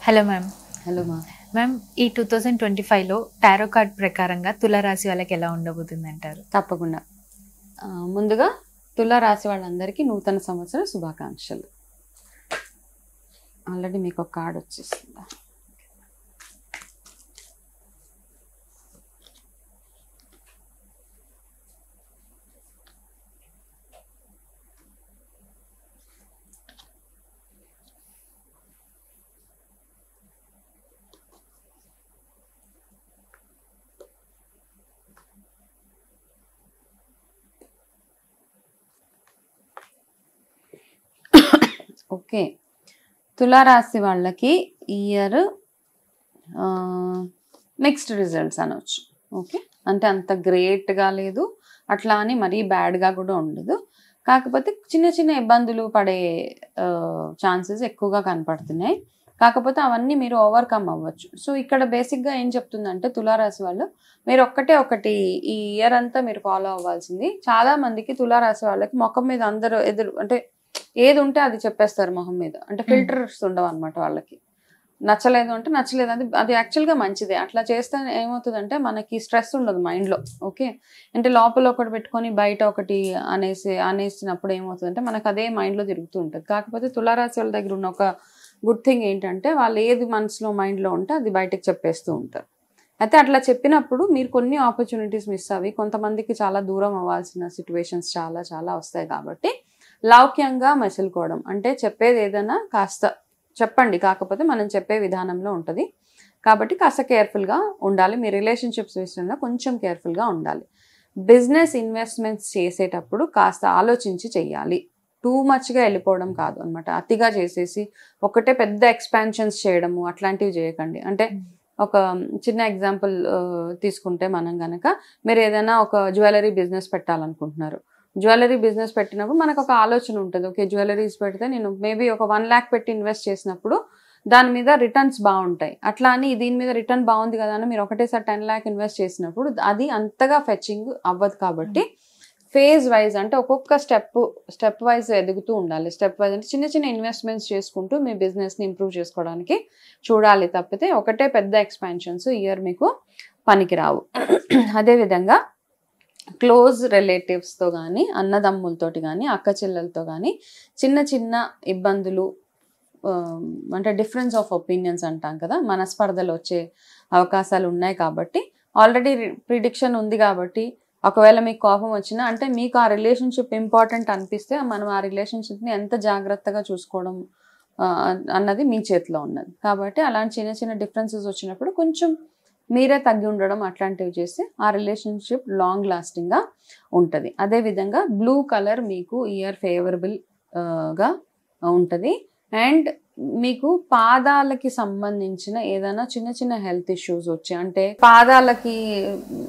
Hello ma'am. Hello మా. Ma'am, ఈ 2025లో tarot card ప్రకారంగా తులారాశి వాళ్ళకి ఎలా ఉండబోతుంది అంటారు? తప్పకుండా. ముందుగా తులారాశి వాళ్ళందరికీ నూతన సంవత్సర శుభాకాంక్షలు. ఆల్రెడీ మీకు ఒక కార్డ్ వచ్చేసిందా? ఓకే, తులారాశి వాళ్ళకి ఈ ఇయర్ మిక్స్డ్ రిజల్ట్స్ అనవచ్చు. ఓకే, అంటే అంత గ్రేట్గా లేదు, అట్లా అని మరీ బ్యాడ్గా కూడా ఉండదు. కాకపోతే చిన్న చిన్న ఇబ్బందులు పడే ఛాన్సెస్ ఎక్కువగా కనపడుతున్నాయి. కాకపోతే అవన్నీ మీరు ఓవర్కమ్ అవ్వచ్చు. సో ఇక్కడ బేసిక్గా ఏం చెప్తుందంటే తులారాశి వాళ్ళు మీరు ఒకటి ఈ ఇయర్ అంతా మీరు ఫాలో అవ్వాల్సింది. చాలా మందికి తులారాశి వాళ్ళకి ముఖం మీద అందరూ అంటే ఏది ఉంటే అది చెప్పేస్తారు మొహం మీద, అంటే ఫిల్టర్స్ ఉండవు అనమాట. వాళ్ళకి నచ్చలేదు అంటే నచ్చలేదు, అది యాక్చువల్గా మంచిదే. అట్లా చేస్తే ఏమవుతుందంటే మనకి స్ట్రెస్ ఉండదు మైండ్లో. ఓకే, అంటే లోపల ఒకటి పెట్టుకొని బయట ఒకటి అనేసినప్పుడు ఏమవుతుందంటే మనకు అదే మైండ్లో తిరుగుతూ ఉంటుంది. కాకపోతే తులారాశి వాళ్ళ దగ్గర ఉన్న ఒక గుడ్ థింగ్ ఏంటంటే వాళ్ళు ఏది మనసులో మైండ్లో ఉంటే అది బయటకు చెప్పేస్తూ ఉంటారు. అయితే అట్లా చెప్పినప్పుడు మీరు కొన్ని ఆపర్చునిటీస్ మిస్ అవి కొంతమందికి చాలా దూరం అవ్వాల్సిన సిచ్యువేషన్స్ చాలా చాలా వస్తాయి. కాబట్టి లౌక్యంగా మసులుకోవడం అంటే చెప్పేది ఏదైనా కాస్త చెప్పండి, కాకపోతే మనం చెప్పే విధానంలో ఉంటుంది. కాబట్టి కాస్త కేర్ఫుల్గా ఉండాలి. మీ రిలేషన్షిప్స్ విషయంలో కొంచెం కేర్ఫుల్గా ఉండాలి. బిజినెస్ ఇన్వెస్ట్మెంట్స్ చేసేటప్పుడు కాస్త ఆలోచించి చెయ్యాలి. టూ మచ్గా వెళ్ళిపోవడం కాదు అనమాట. అతిగా చేసేసి ఒకటే పెద్ద ఎక్స్పాన్షన్స్ చేయడము అట్లాంటివి చేయకండి. అంటే ఒక చిన్న ఎగ్జాంపుల్ తీసుకుంటే మనం కనుక మీరు ఏదైనా ఒక జ్యువెలరీ బిజినెస్ పెట్టాలనుకుంటున్నారు. జ్యువెలరీ బిజినెస్ పెట్టినప్పుడు మనకు ఒక ఆలోచన ఉంటుంది. ఓకే, జ్యువెలరీస్ పెడితే నేను మేబీ ఒక 1 lakh పెట్టి ఇన్వెస్ట్ చేసినప్పుడు దాని మీద రిటర్న్స్ బాగుంటాయి. అట్లా అని దీని మీద రిటర్న్ బాగుంది కదా అని మీరు ఒకటేసారి 10 lakh ఇన్వెస్ట్ చేసినప్పుడు అది అంతగా ఫెచింగ్ అవ్వదు. కాబట్టి ఫేజ్ వైజ్ అంటే ఒక్కొక్క స్టెప్ వైజ్ ఎదుగుతూ ఉండాలి. స్టెప్ వైజ్ అంటే చిన్న చిన్న ఇన్వెస్ట్మెంట్స్ చేసుకుంటూ మీ బిజినెస్ని ఇంప్రూవ్ చేసుకోవడానికి చూడాలి. తప్పితే ఒకటే పెద్ద ఎక్స్పాన్షన్స్ ఇయర్ మీకు పనికిరావు. అదేవిధంగా క్లోజ్ రిలేటివ్స్తో కానీ అన్నదమ్ములతోటి కానీ అక్క చెల్లెలతో కానీ చిన్న చిన్న ఇబ్బందులు అంటే డిఫరెన్స్ ఆఫ్ ఒపీనియన్స్ అంటాం కదా, మనస్పర్ధలు వచ్చే అవకాశాలు ఉన్నాయి. కాబట్టి ఆల్రెడీ ప్రిడిక్షన్ ఉంది కాబట్టి ఒకవేళ మీకు కోపం వచ్చినా అంటే మీకు ఆ రిలేషన్షిప్ ఇంపార్టెంట్ అనిపిస్తే మనం ఆ రిలేషన్షిప్ని ఎంత జాగ్రత్తగా చూసుకోవడం అన్నది మీ చేతిలో ఉన్నది. కాబట్టి అలాంటి చిన్న చిన్న డిఫరెన్సెస్ వచ్చినప్పుడు కొంచెం మీరే తగ్గి ఉండడం అట్లాంటివి చేస్తే ఆ రిలేషన్షిప్ లాంగ్ లాస్టింగ్గా ఉంటుంది. అదేవిధంగా బ్లూ కలర్ మీకు ఇయర్ ఫేవరబుల్గా ఉంటుంది. అండ్ మీకు పాదాలకి సంబంధించిన ఏదైనా చిన్న చిన్న హెల్త్ ఇష్యూస్ వచ్చి అంటే పాదాలకి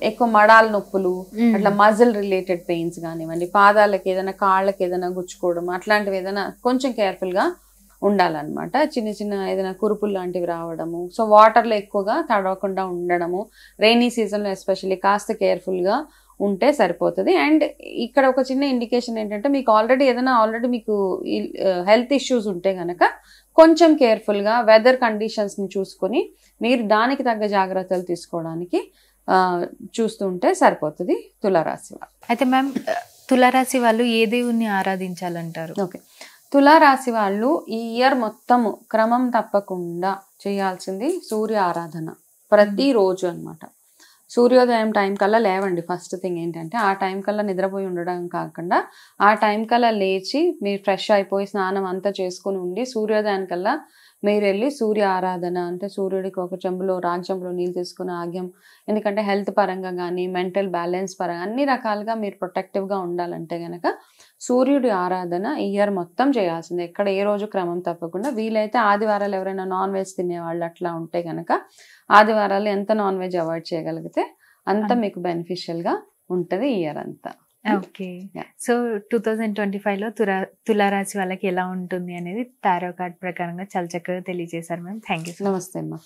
ఎక్కువ మడాల నొప్పులు అట్లా మజిల్ రిలేటెడ్ పెయిన్స్ కానివ్వండి, పాదాలకి ఏదైనా కాళ్ళకి ఏదైనా గుచ్చుకోవడం అట్లాంటివి ఏదైనా కొంచెం కేర్ఫుల్గా ఉండాలన్నమాట. చిన్న చిన్న ఏదైనా కురుపులు లాంటివి రావడము, సో వాటర్లో ఎక్కువగా తడవకుండా ఉండడము, రెయినీ సీజన్లో ఎస్పెషల్లీ కాస్త కేర్ఫుల్గా ఉంటే సరిపోతుంది. అండ్ ఇక్కడ ఒక చిన్న ఇండికేషన్ ఏంటంటే మీకు ఆల్రెడీ మీకు హెల్త్ ఇష్యూస్ ఉంటే కనుక కొంచెం కేర్ఫుల్గా వెదర్ కండిషన్స్ని చూసుకొని మీరు దానికి తగ్గ జాగ్రత్తలు తీసుకోవడానికి చూస్తూ ఉంటే సరిపోతుంది తులారాశి వాళ్ళు. అయితే మ్యామ్, తులారాశి వాళ్ళు ఏ దేవుణ్ణి ఆరాధించాలంటారు? ఓకే, తులారాశి వాళ్ళు ఈ ఇయర్ మొత్తము క్రమం తప్పకుండా చేయాల్సింది సూర్య ఆరాధన ప్రతిరోజు అనమాట. సూర్యోదయం టైం కల్లా లేవండి. ఫస్ట్ థింగ్ ఏంటంటే ఆ టైం కల్లా నిద్రపోయి ఉండడం కాకుండా ఆ టైం కల్లా లేచి మీరు ఫ్రెష్ అయిపోయి స్నానం అంతా చేసుకుని ఉండి సూర్యోదయానికల్లా మీరు వెళ్ళి సూర్య ఆరాధన అంటే సూర్యుడికి ఒక రాగి చెంబులో నీళ్ళు తీసుకుని ఆగ్యం. ఎందుకంటే హెల్త్ పరంగా కానీ మెంటల్ బ్యాలెన్స్ పరంగా అన్ని రకాలుగా మీరు ప్రొటెక్టివ్గా ఉండాలంటే కనుక సూర్యుడి ఆరాధన ఇయర్ మొత్తం చేయాల్సిందే. ఎక్కడ ఏ రోజు క్రమం తప్పకుండా. వీలైతే ఆదివారాలు ఎవరైనా నాన్ వెజ్ తినేవాళ్ళు అట్లా ఉంటే కనుక ఆదివారాలు ఎంత నాన్ వెజ్ అవాయిడ్ చేయగలిగితే అంత మీకు బెనిఫిషియల్గా ఉంటుంది ఇయర్ అంతా. ఓకే, సో 2025లో తులారాశి వాళ్ళకి ఎలా ఉంటుంది అనేది టారో కార్డ్ ప్రకారంగా చాలా చక్కగా తెలియజేశారు మ్యామ్. Thank you. నమస్తే అమ్మా.